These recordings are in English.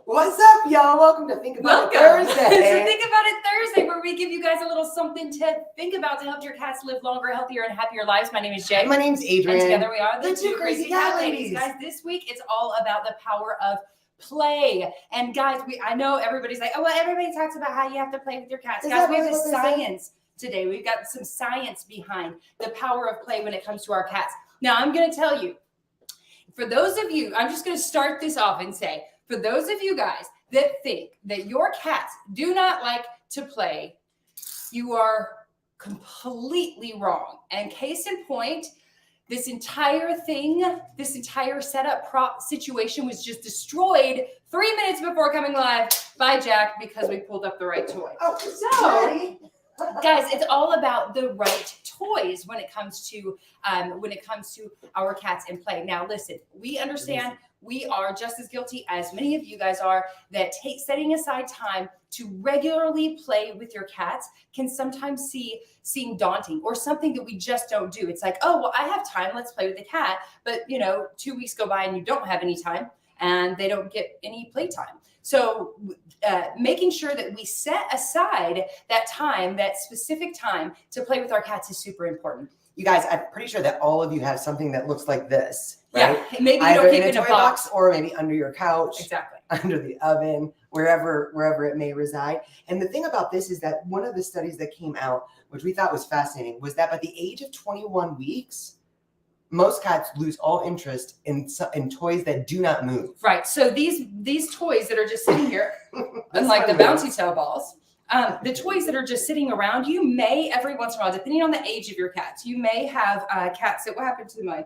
What's up, y'all? Welcome to Think About It Thursday. So Think About It Thursday, where we give you guys a little something to think about to help your cats live longer, healthier, and happier lives. My name is Jay. My name's Adrian. And together we are the two crazy cat ladies. Guys, this week it's all about the power of play. And guys, I know everybody's like, oh, well, everybody talks about how you have to play with your cats. Guys, we have the science today. We've got some science behind the power of play when it comes to our cats. Now, I'm going to tell you, for those of you, I'm just going to start this off and say, for those of you guys that think that your cats do not like to play, you are completely wrong. And case in point, this entire thing, this entire setup prop situation was just destroyed 3 minutes before coming live by Jack because we pulled up the right toy. Oh, so guys, it's all about the right toys when it comes to our cats and play. Now, listen, we understand we are just as guilty as many of you guys are that setting aside time to regularly play with your cats can sometimes seem daunting or something that we just don't do. It's like, oh, well, I have time. Let's play with the cat. But, 2 weeks go by and you don't have any time and they don't get any playtime. So making sure that we set aside that time, that specific time to play with our cats is super important. You guys, I'm pretty sure that all of you have something that looks like this, right? Yeah, maybe you either don't keep in it a in toy a box. or maybe under your couch, Exactly, under the oven, wherever it may reside. And the thing about this is that one of the studies that came out, which we thought was fascinating, was that by the age of 21 weeks, most cats lose all interest in toys that do not move. Right. So these toys that are just sitting here, unlike the bouncy tail balls, the toys that are just sitting around you may every once in a while, depending on the age of your cats, you may have cats that, what happened to my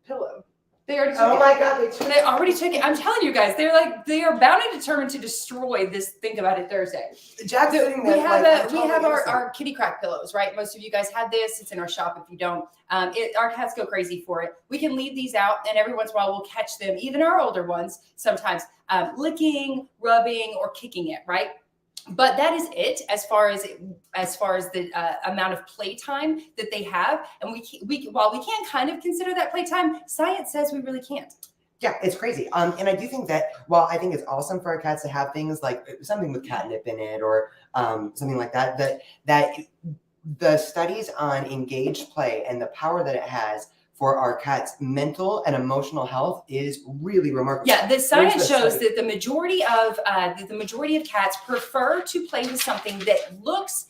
pillow? They already took it. Oh my God, they already took it. I'm telling you guys, they are bound and determined to destroy this Think About It Thursday. Jack's sitting there. We have our kitty crack pillows, right? Most of you guys have this. It's in our shop if you don't. Our cats go crazy for it. We can leave these out, and every once in a while we'll catch them, even our older ones, sometimes licking, rubbing, or kicking it, right? But that is it as far as the amount of playtime that they have. And while we can kind of consider that playtime, science says we really can't. Yeah, it's crazy. And I do think that while I think it's awesome for our cats to have things like something with catnip in it or something like that, that the studies on engaged play and the power that it has for our cats' mental and emotional health is really remarkable. Yeah, the science shows that the majority of cats prefer to play with something that looks,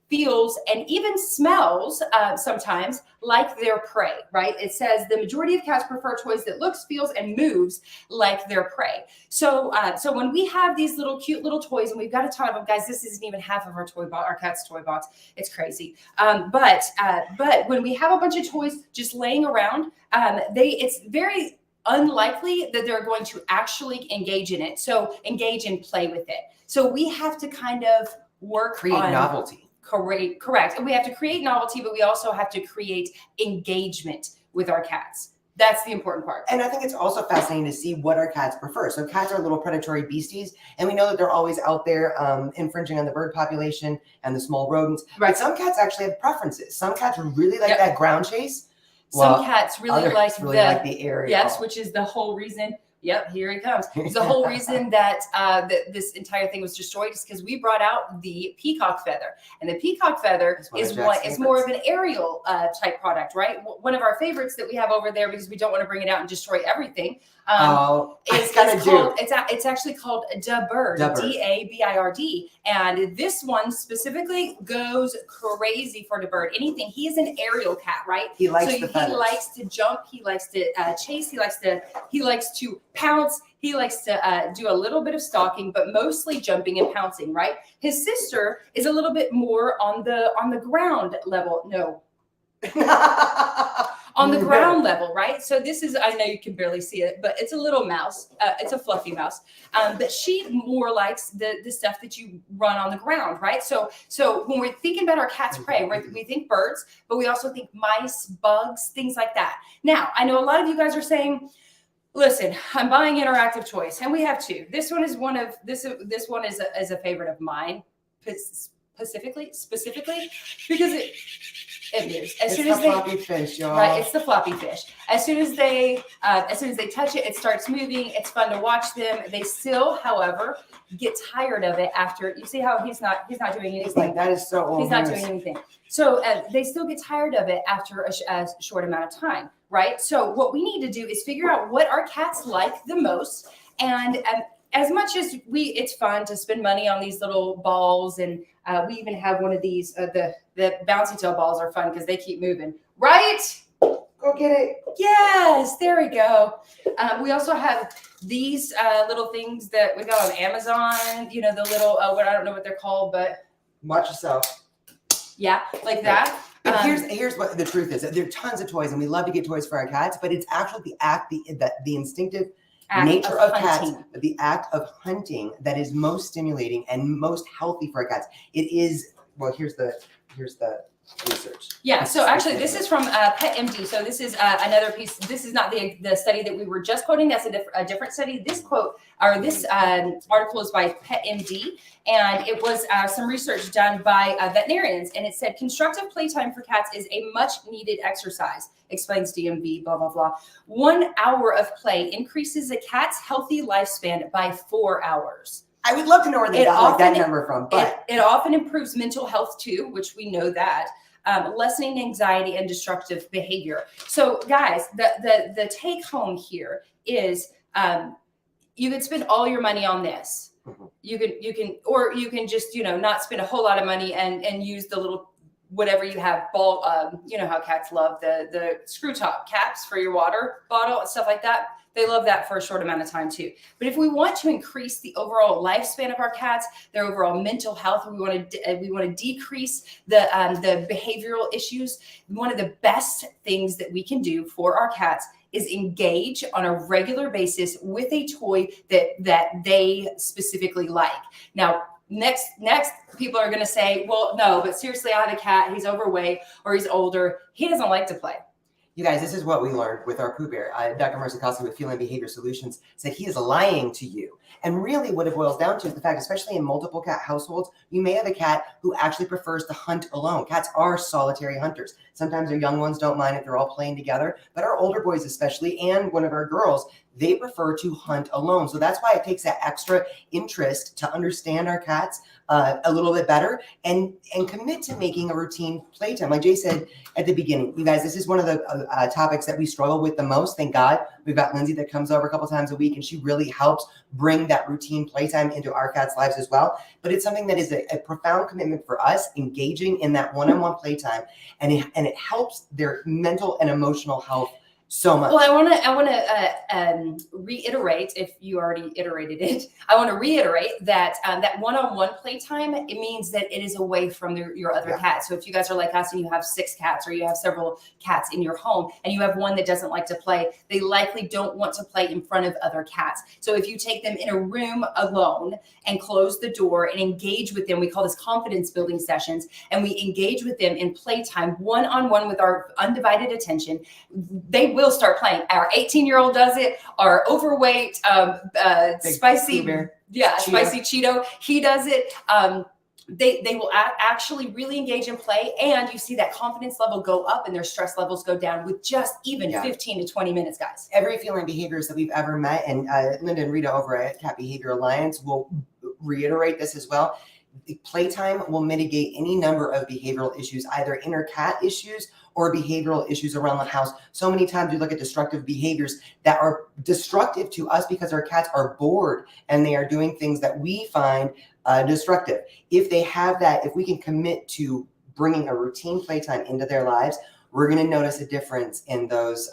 feels, and even smells sometimes like their prey, right? It says the majority of cats prefer toys that looks, feels, and moves like their prey. So when we have these cute little toys, and we've got a ton of them, guys, this isn't even half of our cat's toy box. It's crazy. But when we have a bunch of toys just laying around, it's very unlikely that they're going to actually engage in it. So engage and play with it. So we have to kind of create novelty. Correct. And we have to create novelty, but we also have to create engagement with our cats. That's the important part. And I think it's also fascinating to see what our cats prefer. So cats are little predatory beasties, and we know that they're always out there infringing on the bird population and the small rodents. Right. But some cats actually have preferences. Some cats really like that ground chase. Some cats really like the aerial. Yes, which is the whole reason. Yep, here he comes. It's the whole reason that this entire thing was destroyed is because we brought out the peacock feather, and the peacock feather is more of an aerial type product, right? One of our favorites that we have over there because we don't want to bring it out and destroy everything. It's actually called Dabird, Dabird, and this one specifically goes crazy for Dabird. Anything. He is an aerial cat, right? He likes the feathers. He likes to jump. He likes to chase. He likes to pounce. He likes to do a little bit of stalking, but mostly jumping and pouncing, right? His sister is a little bit more on the ground level. No. On the ground level, right? So this is, I know you can barely see it, but it's a little mouse. It's a fluffy mouse. But she more likes the stuff that you run on the ground, right? So when we're thinking about our cat's prey, we think birds, but we also think mice, bugs, things like that. Now, I know a lot of you guys are saying, listen, I'm buying interactive toys, and we have two. This one is this one is a favorite of mine, specifically because it moves. As It's soon the as they floppy fish, y'all. right, it's the floppy fish. As soon as they touch it, it starts moving. It's fun to watch them. They still, however, get tired of it after. You see how he's not doing anything. He's like, that is so He's not doing anything. So they still get tired of it after a short amount of time, right? So what we need to do is figure out what our cats like the most, and as much as it's fun to spend money on these little balls, and we even have one of these. The bouncy tail balls are fun because they keep moving, right? Go get it. Yes, there we go. We also have these little things that we got on Amazon. You know, the little I don't know what they're called, but watch yourself. Yeah, like that. But here's what the truth is. There are tons of toys, and we love to get toys for our cats, but it's actually the instinctive nature of cats, the act of hunting that is most stimulating and most healthy for our cats. It is, well, here's the research. Yeah, so actually this is from PetMD. So this is another piece. This is not the study that we were just quoting. That's a different study. This quote, or this article is by PetMD, and it was some research done by veterinarians, and it said constructive playtime for cats is a much needed exercise, explains DMV, blah, blah, blah. 1 hour of play increases a cat's healthy lifespan by 4 hours. I would love to know where they got that number from, but it often improves mental health too, which we know that. Lessening anxiety and destructive behavior. So, guys, the take home here is you could spend all your money on this. Mm-hmm. You can just not spend a whole lot of money and use the little whatever you have ball. You know how cats love the screw top caps for your water bottle and stuff like that. They love that for a short amount of time too. But if we want to increase the overall lifespan of our cats, their overall mental health, we want to decrease the behavioral issues. One of the best things that we can do for our cats is engage on a regular basis with a toy that they specifically like. Now, next people are going to say, well, no, but seriously, I have a cat. He's overweight or he's older. He doesn't like to play. You guys, this is what we learned with our Pooh Bear. Dr. Marcikowski with Feline Behavior Solutions said he is lying to you. And really what it boils down to is the fact, especially in multiple cat households, you may have a cat who actually prefers to hunt alone. Cats are solitary hunters. Sometimes their young ones don't mind if they're all playing together, but our older boys especially, and one of our girls, they prefer to hunt alone. So that's why it takes that extra interest to understand our cats a little bit better and commit to making a routine playtime. Like Jay said at the beginning, you guys, this is one of the topics that we struggle with the most. Thank God we've got Lindsay that comes over a couple times a week, and she really helps bring that routine playtime into our cats' lives as well. But it's something that is a profound commitment for us, engaging in that one-on-one playtime, and it helps their mental and emotional health so much. Well, I want to reiterate, if you already iterated it, I want to reiterate that that one-on-one playtime, it means that it is away from your other cats. So if you guys are like us and you have 6 cats, or you have several cats in your home and you have one that doesn't like to play, they likely don't want to play in front of other cats. So if you take them in a room alone and close the door and engage with them, we call this confidence building sessions, and we engage with them in playtime one-on-one with our undivided attention, they will start playing. Our 18-year-old does it. Our overweight, spicy Cheeto, he does it. They will actually really engage and play, and you see that confidence level go up and their stress levels go down with just even 15 to 20 minutes, guys. Every feline behaviorist that we've ever met, and Linda and Rita over at Cat Behavior Alliance will reiterate this as well. The playtime will mitigate any number of behavioral issues, either inner cat issues or behavioral issues around the house. So many times we look at destructive behaviors that are destructive to us because our cats are bored and they are doing things that we find destructive. If they have that, if we can commit to bringing a routine playtime into their lives, we're going to notice a difference in those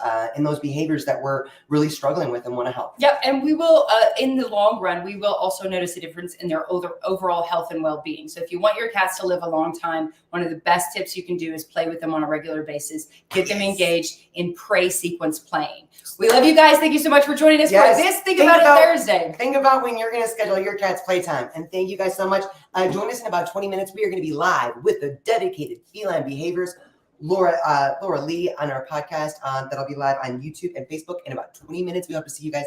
behaviors that we're really struggling with and want to help. Yep, and we will, in the long run, we will also notice a difference in their overall health and well-being. So if you want your cats to live a long time, one of the best tips you can do is play with them on a regular basis. Get them engaged in prey sequence playing. We love you guys. Thank you so much for joining us for this Think About It Thursday. Think about when you're going to schedule your cat's playtime. And thank you guys so much. Join us in about 20 minutes. We are going to be live with the dedicated feline behaviors, Laura Lee, on our podcast that'll be live on YouTube and Facebook in about 20 minutes. We hope to see you guys there.